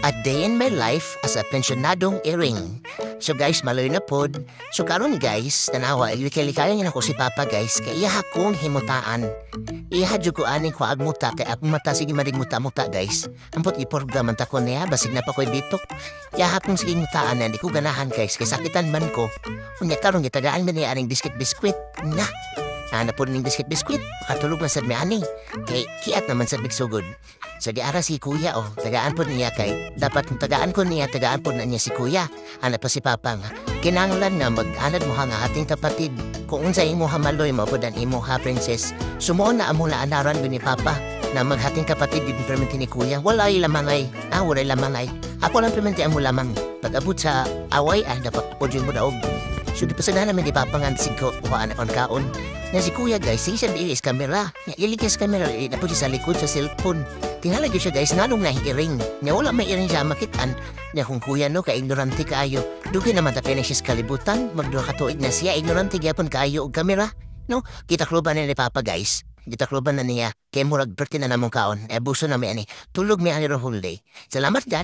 A day in my life as a pensionadong iring. So guys, maloy na pod. So karon guys, tanawa, ilikay-likayan niya ko si Papa guys, kay iya akong himutaan. Iya jud ko aning ko agmuta, kay akong mata sige maring muta-muta guys. Ampot iporgaman ta ko niya, basig na pa ko'y bitok. Iya akong sige mutaan na, di ko ganahan guys, kay sakitan man ko. Unya karon gitagaan man niya aning biskuit-biskuit. Na! Hanap po ning biskuit-biskuit, makatulog na sad may ani. Kay kiat naman sad bigsugod. So di ara si kuya tagaan po niya kay dapat kung tagaan ko niya, tagaan po na niya si kuya. Ana pa si Papa nga. Kinanglan na mag-anad mo nga ating kapatid. Kung unsay imo hamaloy mo po dan imo ha princess. Sumuon na amo na anaran ni Papa na maghating kapatid din perminti ni kuya. Walay lamangay. Walay lamangay. Ako lang perminti amo lamang. Pag-abot sa away dapat po dyan mo daog. So di pa sa namin di Papa nga sigko kuhaan akong kaon. Na si kuya guys, siya is kamera. Ilikas kamera, napo siya sa likod sa cellphone. Tinalagyo siya guys, nanong nahiring. Nga wala may iring siya makitaan. Nga kung kuya no, ka-ignorante kaayo. Dugay naman tapay na siya sa kalibutan. Magdura katuig na siya, ignorante gyapon kaayo og kamera. No, kita kluban na ni Papa guys. Kita kluban na niya. Kaya murag perti na namong kaon. Buso na may ani. Tulog may ani whole day. Salamat dad.